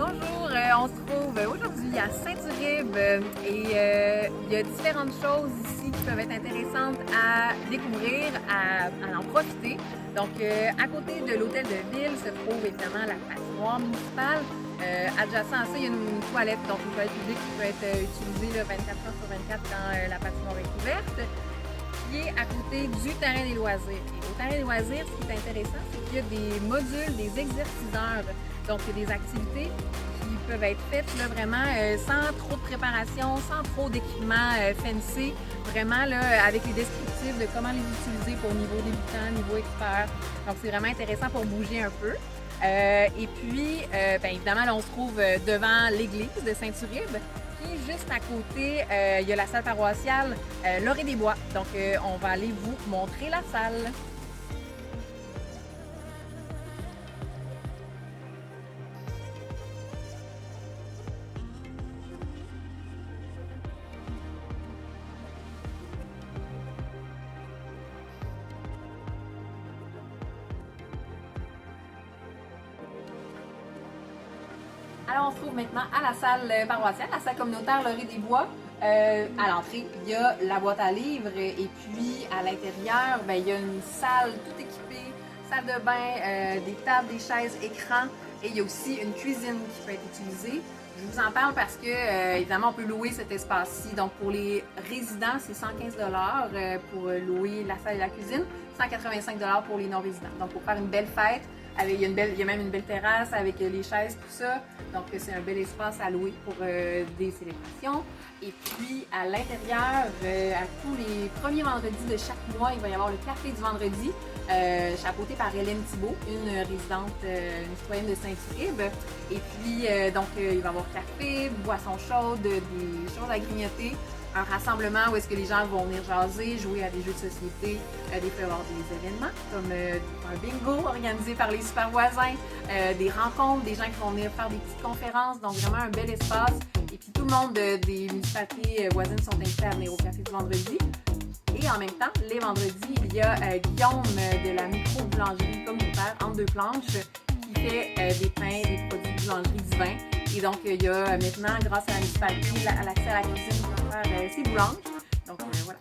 Bonjour, on se trouve aujourd'hui à Saint-Uribe et il y a différentes choses ici qui peuvent être intéressantes à découvrir, à en profiter. Donc, à côté de l'hôtel de ville se trouve évidemment la patinoire municipale. Adjacent à ça, il y a une toilette, donc une toilette publique qui peut être utilisée là, 24 heures sur 24 quand la patinoire est ouverte, qui est à côté du terrain des loisirs. Et au terrain des loisirs, ce qui est intéressant, c'est qu'il y a des modules, des exerciceurs. Donc, il y a des activités qui peuvent être faites là, vraiment sans trop de préparation, sans trop d'équipement fancy. Vraiment là, avec les descriptifs de comment les utiliser pour niveau débutant, niveau expert. Donc, c'est vraiment intéressant pour bouger un peu. Et puis, bien évidemment, là, on se trouve devant l'église de Saint-Uribe. Puis, juste à côté, il y a la salle paroissiale L'Orée des Bois. Donc, on va aller vous montrer la salle. Alors, on se trouve maintenant à la salle paroissiale, la salle communautaire L'Orée des Bois. À l'entrée, il y a la boîte à livres et puis à l'intérieur, ben, il y a une salle toute équipée, salle de bain, des tables, des chaises, écrans et il y a aussi une cuisine qui peut être utilisée. Je vous en parle parce que, évidemment, on peut louer cet espace-ci. Donc, pour les résidents, c'est 115 pour louer la salle et la cuisine, 185 pour les non-résidents. Donc, pour faire une belle fête, il y a même une belle terrasse avec les chaises, tout ça. Donc, c'est un bel espace à louer pour des célébrations. Et puis, à l'intérieur, à tous les premiers vendredis de chaque mois, il va y avoir le café du vendredi, chapeauté par Hélène Thibault, une résidente, une citoyenne de Saint-Uribe. Et puis, donc, il va y avoir café, boissons chaudes, des choses à grignoter. Un rassemblement où est-ce que les gens vont venir jaser, jouer à des jeux de société, des fois avoir des événements comme un bingo organisé par les super voisins, des rencontres, des gens qui vont venir faire des petites conférences, donc vraiment un bel espace. Et puis tout le monde des municipalités voisines sont invités à venir au café du vendredi. Et en même temps, les vendredis, il y a Guillaume de la micro-boulangerie communautaire entre deux planches qui fait des pains, des produits de boulangerie divins. Et donc, il y a maintenant, grâce à la municipalité, l'accès à la cuisine pour faire ses boulanges. Donc, voilà.